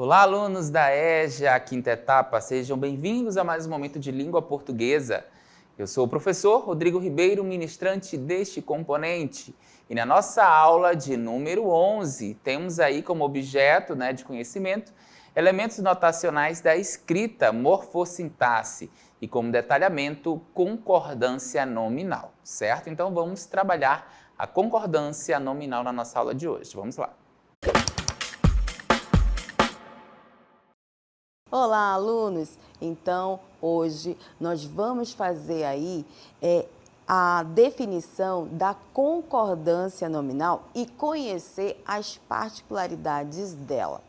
Olá, alunos da EJA, quinta etapa, sejam bem-vindos a mais um momento de língua portuguesa. Eu sou o professor Rodrigo Ribeiro, ministrante deste componente. E na nossa aula de número 11, temos aí como objeto de conhecimento elementos notacionais da escrita, morfossintaxe e como detalhamento, concordância nominal, certo? Então vamos trabalhar a concordância nominal na nossa aula de hoje. Vamos lá. Olá, alunos! Então, hoje nós vamos fazer aí a definição da concordância nominal e conhecer as particularidades dela.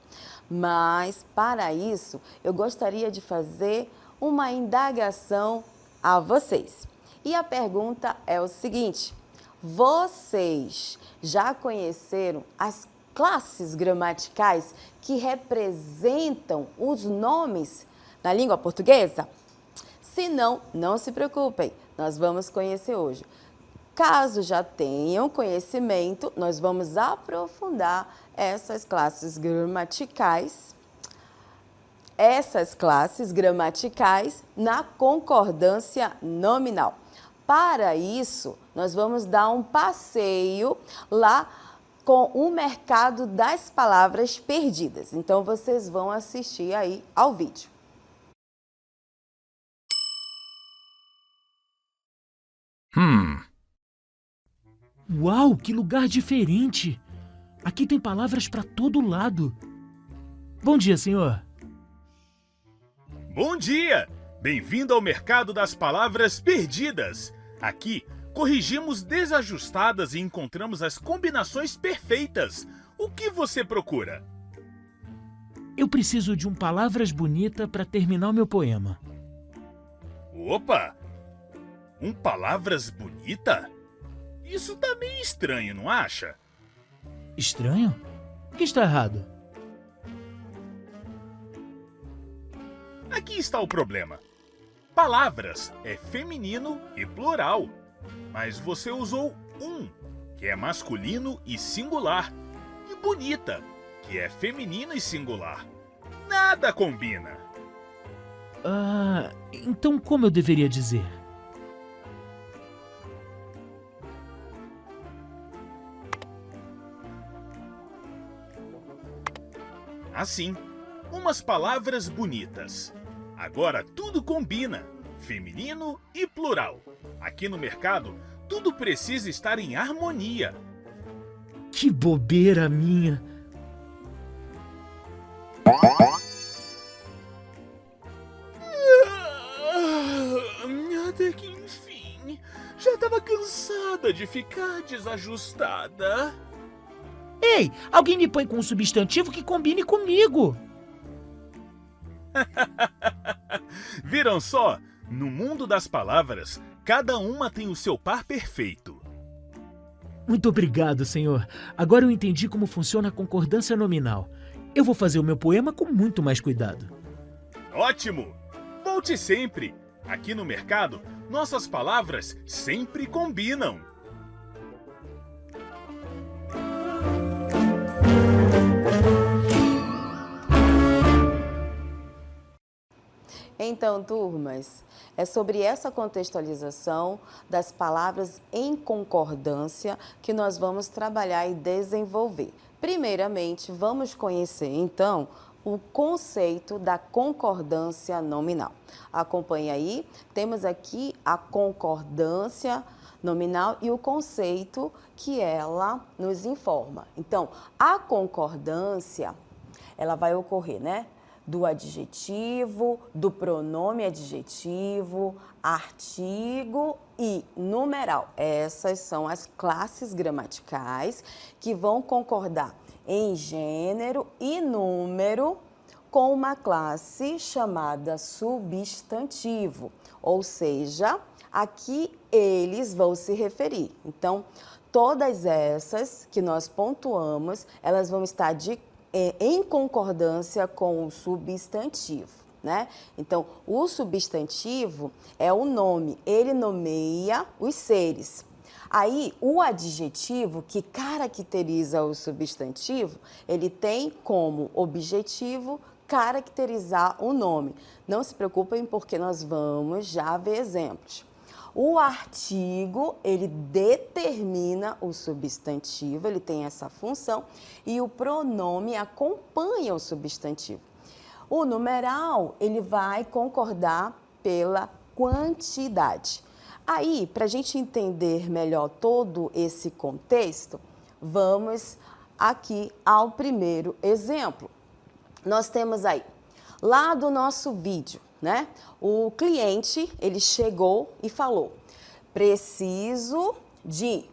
Mas, para isso, eu gostaria de fazer uma indagação a vocês. E a pergunta é o seguinte: vocês já conheceram as classes gramaticais que representam os nomes na língua portuguesa? Se não, não se preocupem, nós vamos conhecer hoje. Caso já tenham conhecimento, nós vamos aprofundar essas classes gramaticais na concordância nominal. Para isso, nós vamos dar um passeio lá com o mercado das palavras perdidas. Então, vocês vão assistir aí ao vídeo. Uau, que lugar diferente! Aqui tem palavras para todo lado. Bom dia, senhor. Bom dia! Bem-vindo ao mercado das palavras perdidas. Aqui, corrigimos desajustadas e encontramos as combinações perfeitas. O que você procura? Eu preciso de palavras bonita para terminar o meu poema. Opa! Palavras bonita? Isso tá meio estranho, não acha? Estranho? O que está errado? Aqui está o problema. Palavras é feminino e plural. Mas você usou que é masculino e singular, e bonita, que é feminino e singular. Nada combina. Então como eu deveria dizer? Assim, umas palavras bonitas. Agora tudo combina, feminino e plural. Aqui no mercado, tudo precisa estar em harmonia. Que bobeira minha! Até que enfim, já estava cansada de ficar desajustada. Ei, alguém me põe com um substantivo que combine comigo! Viram só? No mundo das palavras, cada uma tem o seu par perfeito. Muito obrigado, senhor. Agora eu entendi como funciona a concordância nominal. Eu vou fazer o meu poema com muito mais cuidado. Ótimo! Volte sempre! Aqui no mercado, nossas palavras sempre combinam. Então, turmas, é sobre essa contextualização das palavras em concordância que nós vamos trabalhar e desenvolver. Primeiramente, vamos conhecer, então, o conceito da concordância nominal. Acompanhe aí, temos aqui a concordância nominal e o conceito que ela nos informa. Então, a concordância, ela vai ocorrer, do adjetivo, do pronome adjetivo, artigo e numeral. Essas são as classes gramaticais que vão concordar em gênero e número com uma classe chamada substantivo, ou seja, aqui eles vão se referir. Então, todas essas que nós pontuamos, elas vão estar em concordância com o substantivo, Então, o substantivo é o nome, ele nomeia os seres. Aí, o adjetivo que caracteriza o substantivo, ele tem como objetivo caracterizar o nome. Não se preocupem porque nós vamos já ver exemplos. O artigo, ele determina o substantivo, ele tem essa função, e o pronome acompanha o substantivo. O numeral, ele vai concordar pela quantidade. Aí, para a gente entender melhor todo esse contexto, vamos aqui ao primeiro exemplo. Nós temos aí, lá do nosso vídeo, né? O cliente, ele chegou e falou: preciso de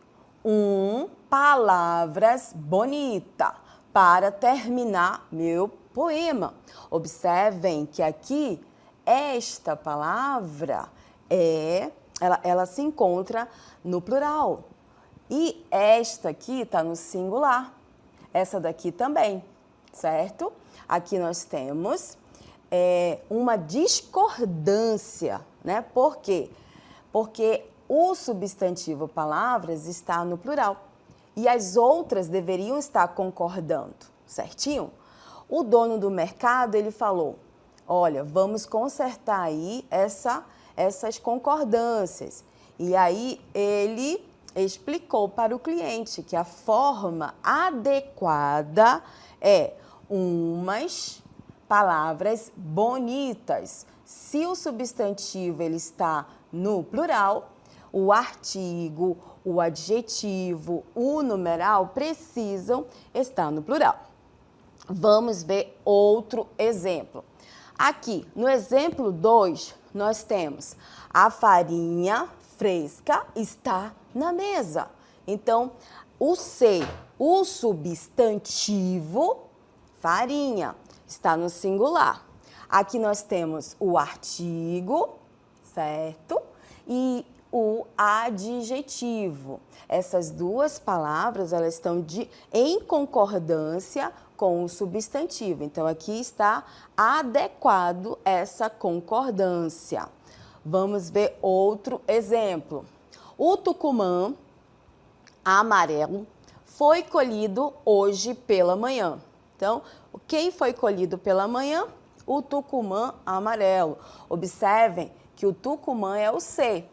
palavras bonita para terminar meu poema. Observem que aqui, esta palavra ela se encontra no plural. E esta aqui está no singular. Essa daqui também, certo? Aqui nós temos uma discordância, né? Por quê? Porque o substantivo palavras está no plural e as outras deveriam estar concordando, certinho? O dono do mercado, ele falou: olha, vamos consertar aí essas concordâncias. E aí ele explicou para o cliente que a forma adequada é umas palavras bonitas. Se o substantivo ele está no plural, o artigo, o adjetivo, o numeral precisam estar no plural. Vamos ver outro exemplo. Aqui, no exemplo 2, nós temos a farinha fresca está na mesa. Então, o substantivo, farinha, está no singular. Aqui nós temos o artigo, certo? E o adjetivo. Essas duas palavras, elas estão em concordância com o substantivo. Então, aqui está adequado essa concordância. Vamos ver outro exemplo. O tucumã amarelo foi colhido hoje pela manhã. Então, quem foi colhido pela manhã? O tucumã amarelo. Observem que o tucumã é o C.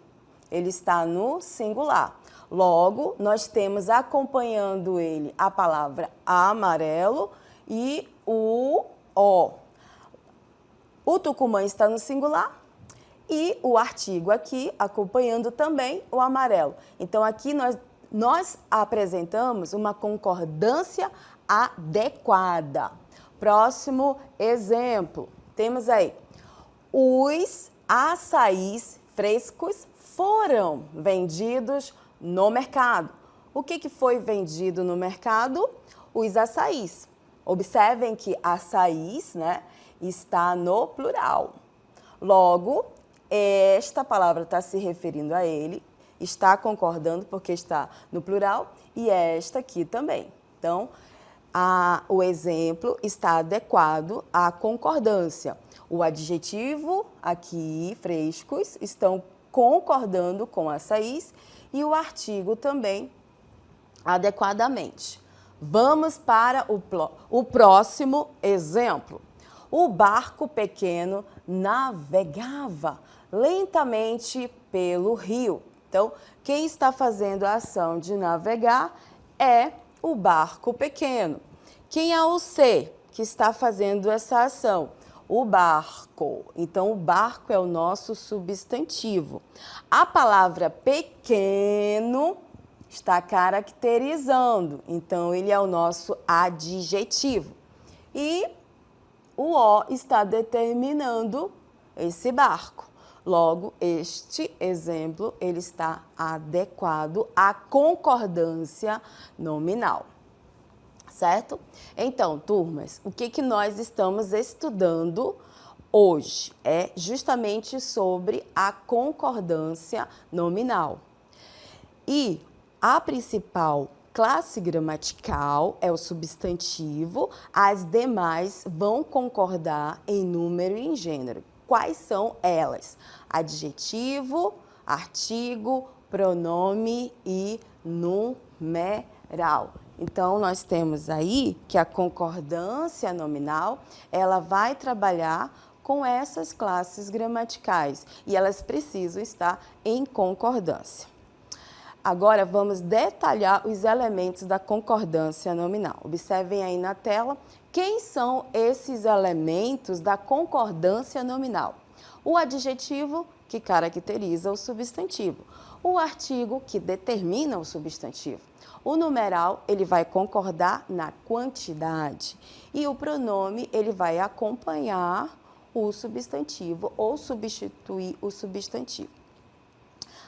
Ele está no singular. Logo, nós temos acompanhando ele a palavra amarelo e o O. O tucumã está no singular e o artigo aqui acompanhando também o amarelo. Então, aqui nós apresentamos uma concordância adequada. Próximo exemplo. Temos aí: os açaís frescos foram vendidos no mercado. O que foi vendido no mercado? Os açaís. Observem que açaís, né, está no plural. Logo, esta palavra está se referindo a ele, está concordando porque está no plural, e esta aqui também. Então, o exemplo está adequado à concordância. O adjetivo aqui, frescos, estão concordando com açaís e o artigo também adequadamente. Vamos para o próximo exemplo. O barco pequeno navegava lentamente pelo rio. Então, quem está fazendo a ação de navegar é o barco pequeno. Quem é o C que está fazendo essa ação? O barco. Então, o barco é o nosso substantivo. A palavra pequeno está caracterizando. Então, ele é o nosso adjetivo. E o O está determinando esse barco. Logo, este exemplo ele está adequado à concordância nominal. Certo? Então, turmas, o que nós estamos estudando hoje é justamente sobre a concordância nominal. E a principal classe gramatical é o substantivo, as demais vão concordar em número e em gênero. Quais são elas? Adjetivo, artigo, pronome e numeral. Então, nós temos aí que a concordância nominal, ela vai trabalhar com essas classes gramaticais e elas precisam estar em concordância. Agora, vamos detalhar os elementos da concordância nominal. Observem aí na tela quem são esses elementos da concordância nominal. O adjetivo, que caracteriza o substantivo. O artigo, que determina o substantivo. O numeral, ele vai concordar na quantidade. E o pronome, ele vai acompanhar o substantivo ou substituir o substantivo.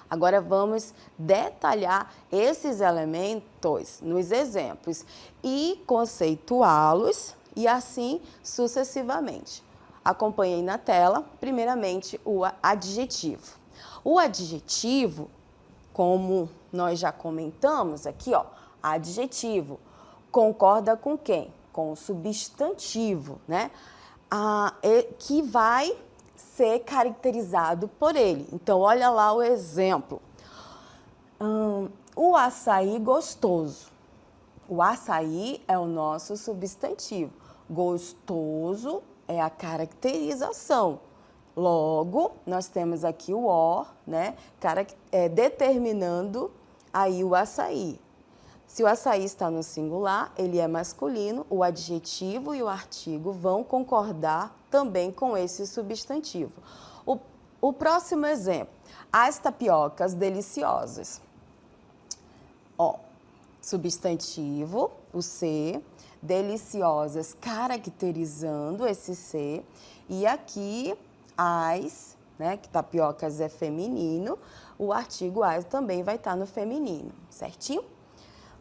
Agora vamos detalhar esses elementos nos exemplos e conceituá-los e assim sucessivamente. Acompanhem na tela, primeiramente, o adjetivo. O adjetivo, como nós já comentamos aqui, ó, adjetivo, concorda com quem? Com o substantivo, né? Que vai ser caracterizado por ele. Então, olha lá o exemplo. O açaí gostoso. O açaí é o nosso substantivo. Gostoso é a caracterização. Logo, nós temos aqui o "o", né, determinando aí o açaí. Se o açaí está no singular, ele é masculino, o adjetivo e o artigo vão concordar também com esse substantivo. O próximo exemplo, as tapiocas deliciosas. Ó, substantivo, o "c", deliciosas caracterizando esse "c", e aqui as, né, que tapiocas é feminino, o artigo as também vai estar no feminino, certinho?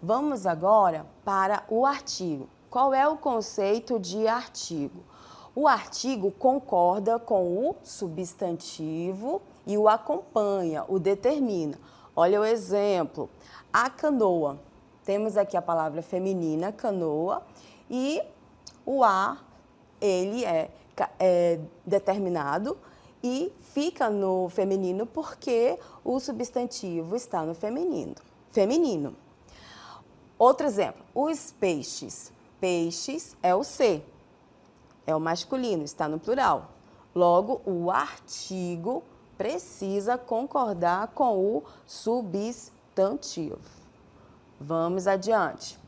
Vamos agora para o artigo. Qual é o conceito de artigo? O artigo concorda com o substantivo e o acompanha, o determina. Olha o exemplo. A canoa. Temos aqui a palavra feminina, canoa, e o "a", ele é determinado e fica no feminino porque o substantivo está no feminino. Outro exemplo, os peixes. Peixes é o "c", é o masculino, está no plural. Logo, o artigo precisa concordar com o substantivo. Vamos adiante.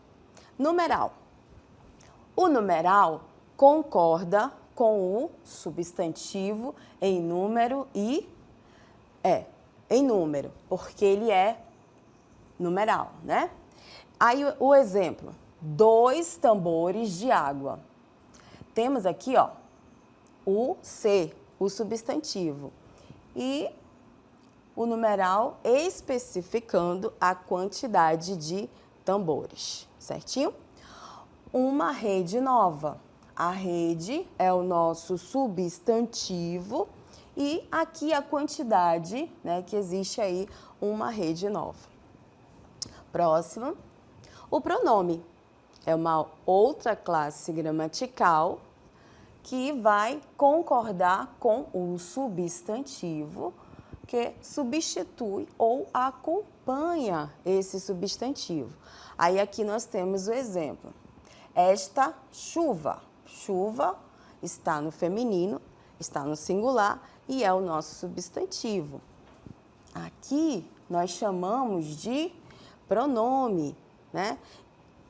Numeral. O numeral concorda com o substantivo em número e em número, porque ele é numeral, né? Aí o exemplo, 2 tambores de água. Temos aqui, ó, o "c", o substantivo, e o numeral especificando a quantidade de tambores, certinho? Uma rede nova. A rede é o nosso substantivo e aqui a quantidade, né, que existe aí uma rede nova. Próximo. O pronome é uma outra classe gramatical que vai concordar com o substantivo que substitui ou acompanha esse substantivo. Aí aqui nós temos o exemplo. Esta chuva. Chuva está no feminino, está no singular e é o nosso substantivo. Aqui nós chamamos de pronome, né?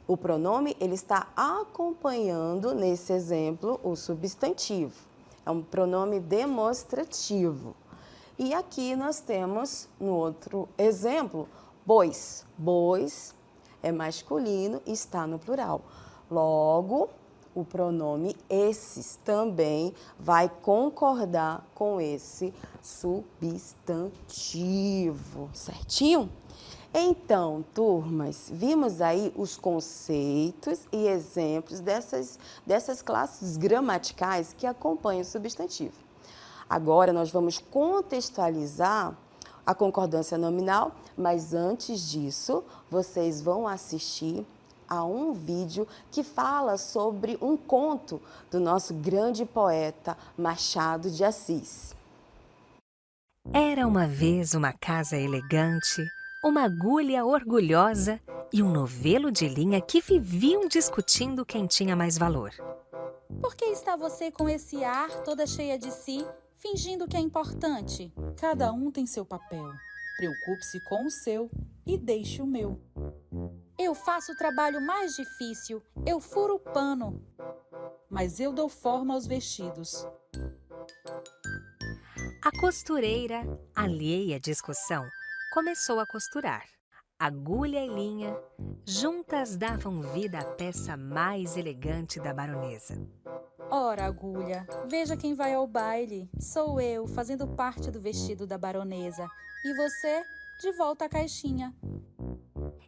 O pronome, ele está acompanhando, nesse exemplo, o substantivo. É um pronome demonstrativo. E aqui nós temos, no outro exemplo, bois. Bois é masculino e está no plural. Logo, o pronome esses também vai concordar com esse substantivo, certinho? Então, turmas, vimos aí os conceitos e exemplos dessas classes gramaticais que acompanham o substantivo. Agora, nós vamos contextualizar a concordância nominal, mas antes disso, vocês vão assistir a um vídeo que fala sobre um conto do nosso grande poeta Machado de Assis. Era uma vez uma casa elegante uma agulha orgulhosa e um novelo de linha que viviam discutindo quem tinha mais valor. Por que está você com esse ar toda cheia de si, fingindo que é importante? Cada um tem seu papel. Preocupe-se com o seu e deixe o meu. Eu faço o trabalho mais difícil, eu furo o pano, mas eu dou forma aos vestidos. A costureira, alheia à discussão, começou a costurar. Agulha e linha, juntas davam vida à peça mais elegante da baronesa. Ora, agulha, veja quem vai ao baile. Sou eu, fazendo parte do vestido da baronesa. E você, de volta à caixinha.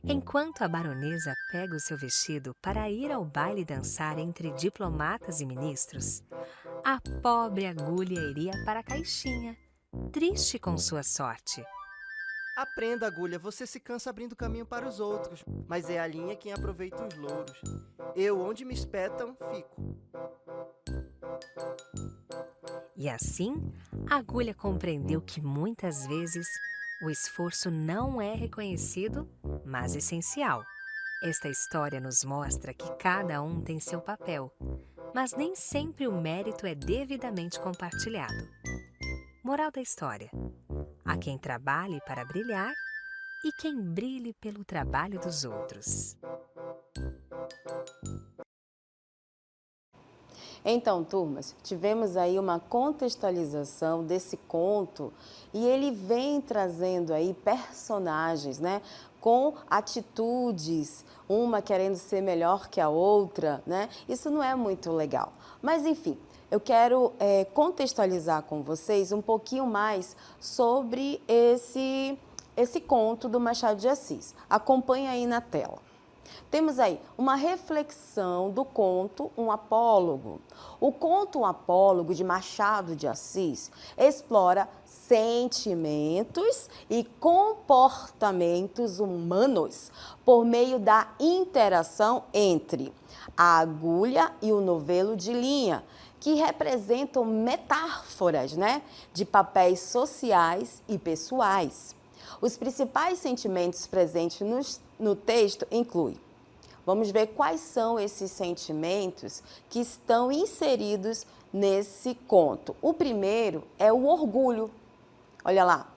Enquanto a baronesa pega o seu vestido para ir ao baile dançar entre diplomatas e ministros, a pobre agulha iria para a caixinha, triste com sua sorte. Aprenda, agulha, você se cansa abrindo caminho para os outros, mas é a linha quem aproveita os louros. Eu, onde me espetam, fico. E assim, a agulha compreendeu que muitas vezes o esforço não é reconhecido, mas essencial. Esta história nos mostra que cada um tem seu papel, mas nem sempre o mérito é devidamente compartilhado. Moral da história: há quem trabalhe para brilhar e quem brilhe pelo trabalho dos outros. Então, turmas, tivemos aí uma contextualização desse conto e ele vem trazendo aí personagens, né, com atitudes, uma querendo ser melhor que a outra, né? Isso não é muito legal. Mas, enfim, eu quero contextualizar com vocês um pouquinho mais sobre esse conto do Machado de Assis. Acompanhe aí na tela. Temos aí uma reflexão do conto Um Apólogo. O conto Um Apólogo, de Machado de Assis, explora sentimentos e comportamentos humanos por meio da interação entre a agulha e o novelo de linha, que representam metáforas, né, de papéis sociais e pessoais. Os principais sentimentos presentes no texto incluem. Vamos ver quais são esses sentimentos que estão inseridos nesse conto. O primeiro é o orgulho. Olha lá,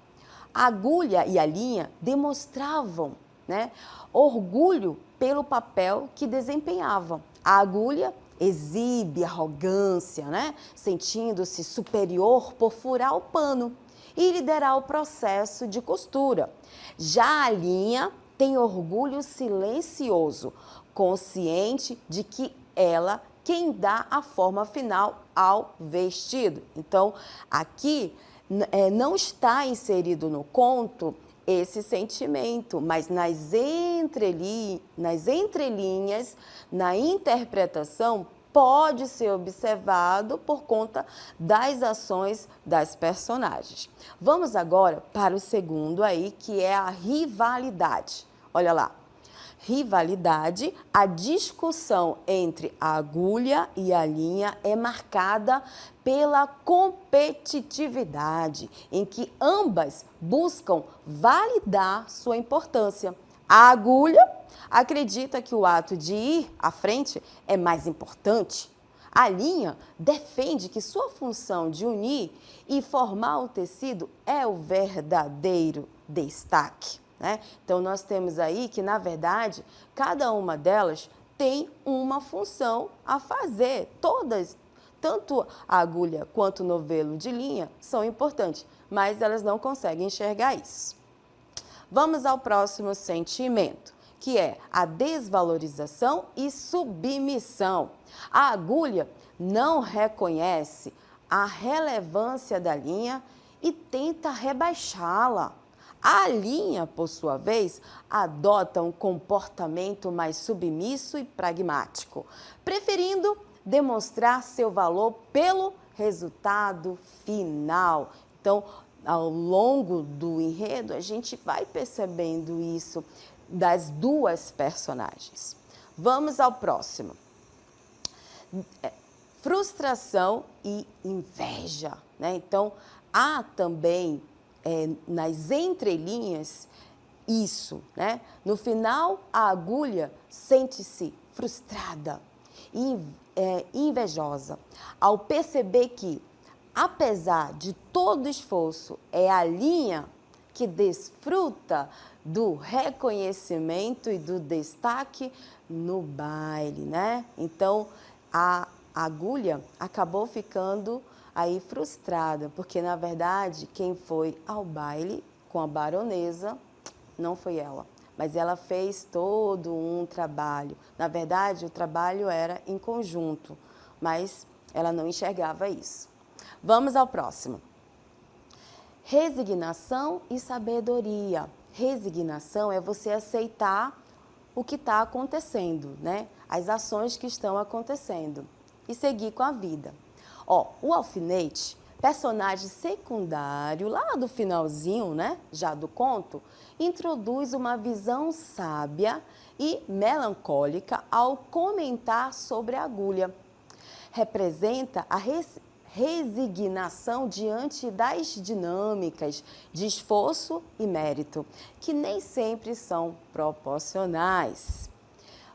a agulha e a linha demonstravam, né, orgulho pelo papel que desempenhavam. A agulha exibe arrogância, né, sentindo-se superior por furar o pano e liderar o processo de costura. Já a linha tem orgulho silencioso, consciente de que ela quem dá a forma final ao vestido. Então, aqui não está inserido no conto esse sentimento, mas nas entrelinhas, na interpretação, pode ser observado por conta das ações das personagens. Vamos agora para o segundo aí, que é a rivalidade. Olha lá. Rivalidade, a discussão entre a agulha e a linha é marcada pela competitividade, em que ambas buscam validar sua importância. A agulha acredita que o ato de ir à frente é mais importante. A linha defende que sua função de unir e formar o tecido é o verdadeiro destaque, né? Então, nós temos aí que, na verdade, cada uma delas tem uma função a fazer. Todas, tanto a agulha quanto o novelo de linha, são importantes, mas elas não conseguem enxergar isso. Vamos ao próximo sentimento, que é a desvalorização e submissão. A agulha não reconhece a relevância da linha e tenta rebaixá-la. A linha, por sua vez, adota um comportamento mais submisso e pragmático, preferindo demonstrar seu valor pelo resultado final. Então, ao longo do enredo, a gente vai percebendo isso das duas personagens. Vamos ao próximo. Frustração e inveja, né? Então, há também nas entrelinhas isso, né? No final, a agulha sente-se frustrada e invejosa ao perceber que, apesar de todo o esforço, é a linha que desfruta do reconhecimento e do destaque no baile, né? Então, a agulha acabou ficando aí frustrada, porque, na verdade, quem foi ao baile com a baronesa não foi ela, mas ela fez todo um trabalho. Na verdade, o trabalho era em conjunto, mas ela não enxergava isso. Vamos ao próximo. Resignação e sabedoria. Resignação é você aceitar o que está acontecendo, né? As ações que estão acontecendo e seguir com a vida. Ó, o alfinete, personagem secundário, lá do finalzinho, né, já do conto, introduz uma visão sábia e melancólica ao comentar sobre a agulha. Representa a resignação diante das dinâmicas de esforço e mérito, que nem sempre são proporcionais.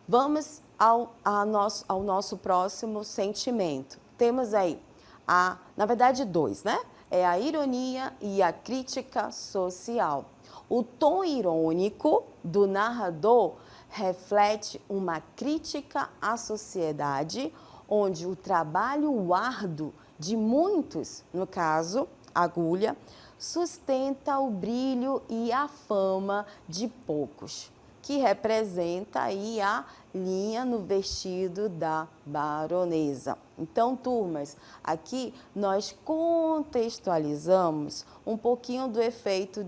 Vamos ao nosso próximo sentimento. Temos aí, na verdade, dois, né? É a ironia e a crítica social. O tom irônico do narrador reflete uma crítica à sociedade, onde o trabalho árduo de muitos, no caso, agulha, sustenta o brilho e a fama de poucos, que representa aí a linha no vestido da baronesa. Então, turmas, aqui nós contextualizamos um pouquinho do efeito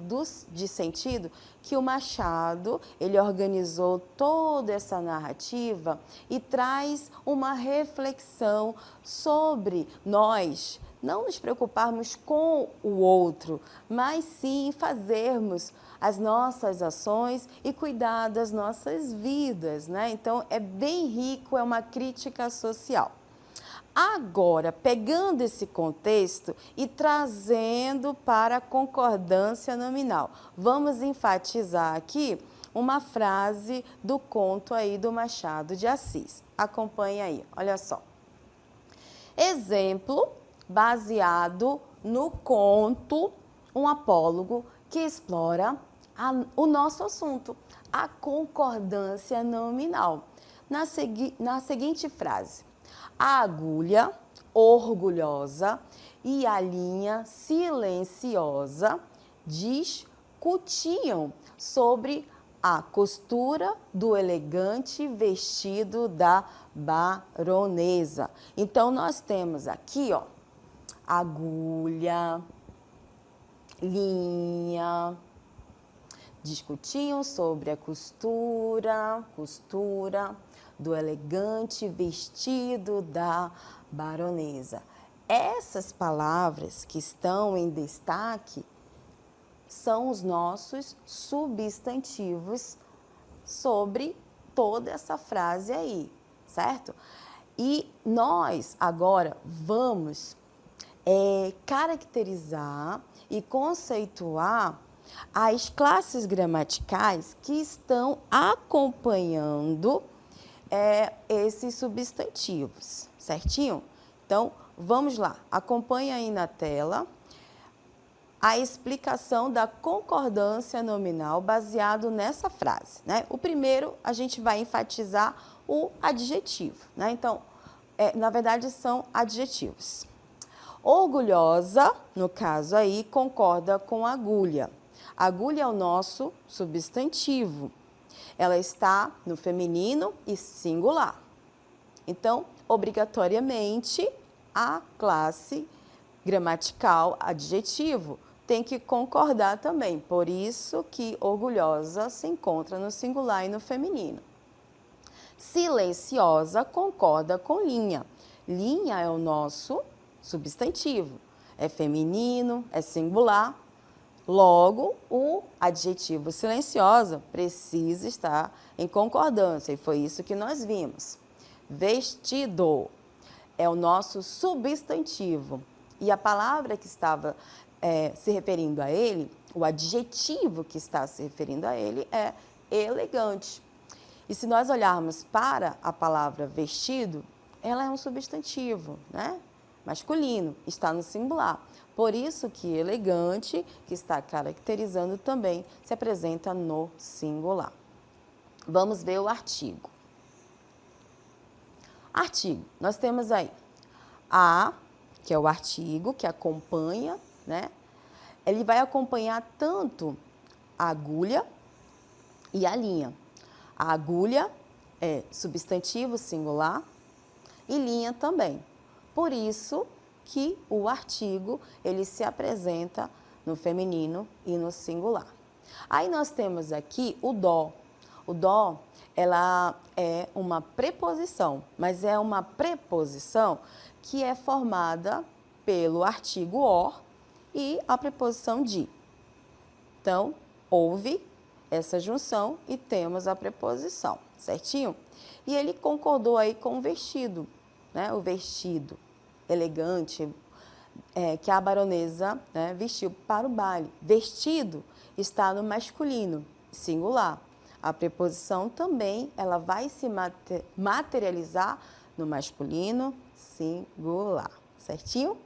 de sentido que o Machado, ele organizou toda essa narrativa e traz uma reflexão sobre nós não nos preocuparmos com o outro, mas sim fazermos as nossas ações e cuidar das nossas vidas, né? Então, é bem rico, é uma crítica social. Agora, pegando esse contexto e trazendo para a concordância nominal, vamos enfatizar aqui uma frase do conto aí do Machado de Assis. Acompanhe aí, olha só. Exemplo baseado no conto Um Apólogo, que explora o nosso assunto, a concordância nominal. Na seguinte frase: a agulha orgulhosa e a linha silenciosa discutiam sobre a costura do elegante vestido da baronesa. Então, nós temos aqui, ó, agulha, linha, discutiam sobre a costura do elegante vestido da baronesa. Essas palavras que estão em destaque são os nossos substantivos sobre toda essa frase aí, certo? E nós agora vamos caracterizar e conceituar as classes gramaticais que estão acompanhando esses substantivos, certinho? Então, vamos lá, acompanha aí na tela a explicação da concordância nominal baseado nessa frase, né? O primeiro, a gente vai enfatizar o adjetivo, né? Então, na verdade, são adjetivos. Orgulhosa, no caso aí, concorda com agulha. Agulha é o nosso substantivo. Ela está no feminino e singular. Então, obrigatoriamente, a classe gramatical adjetivo tem que concordar também. Por isso que orgulhosa se encontra no singular e no feminino. Silenciosa concorda com linha. Linha é o nosso substantivo. É feminino, é singular. Logo, o adjetivo silenciosa precisa estar em concordância. E foi isso que nós vimos. Vestido é o nosso substantivo. E a palavra que estava se referindo a ele, o adjetivo que está se referindo a ele é elegante. E se nós olharmos para a palavra vestido, ela é um substantivo, né? Masculino, está no singular. Por isso que elegante, que está caracterizando também, se apresenta no singular. Vamos ver o artigo. Artigo, nós temos aí a, que é o artigo que acompanha, né? Ele vai acompanhar tanto a agulha e a linha. A agulha é substantivo singular e linha também. Por isso que o artigo ele se apresenta no feminino e no singular. Aí nós temos aqui o dó. O dó, ela é uma preposição, mas é uma preposição que é formada pelo artigo or e a preposição de. Então, houve essa junção e temos a preposição, certinho? E ele concordou aí com o vestido, né? O vestido elegante que a baronesa, né, vestiu para o baile. Vestido está no masculino, singular. A preposição também ela vai se materializar no masculino singular, certinho?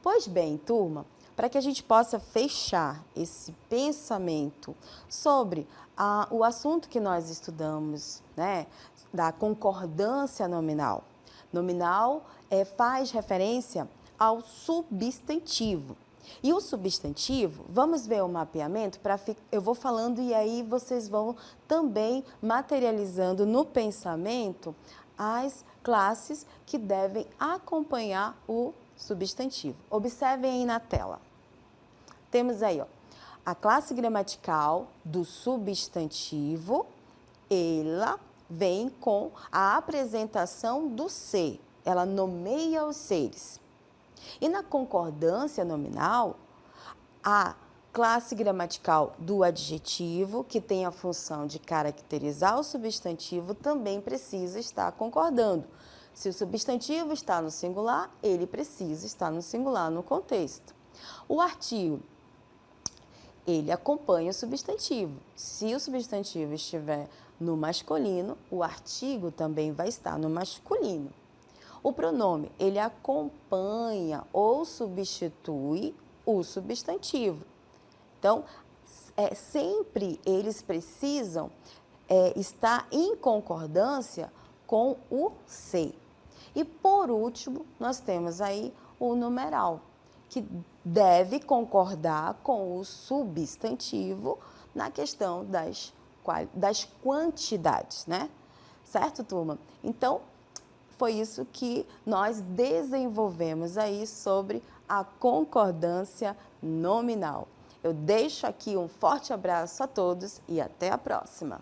Pois bem, turma, para que a gente possa fechar esse pensamento sobre o assunto que nós estudamos, né, da concordância nominal. Nominal faz referência ao substantivo. E o substantivo, vamos ver o mapeamento, eu vou falando e aí vocês vão também materializando no pensamento as classes que devem acompanhar o substantivo. Observem aí na tela. Temos aí, ó, a classe gramatical do substantivo, ela vem com a apresentação do ser, ela nomeia os seres. E na concordância nominal, a classe gramatical do adjetivo, que tem a função de caracterizar o substantivo, também precisa estar concordando. Se o substantivo está no singular, ele precisa estar no singular no contexto. O artigo, ele acompanha o substantivo. Se o substantivo estiver no masculino, o artigo também vai estar no masculino. O pronome, ele acompanha ou substitui o substantivo. Então, sempre eles precisam estar em concordância com o ser. E, por último, nós temos aí o numeral, que deve concordar com o substantivo na questão das quantidades, né? Certo, turma? Então, foi isso que nós desenvolvemos aí sobre a concordância nominal. Eu deixo aqui um forte abraço a todos e até a próxima!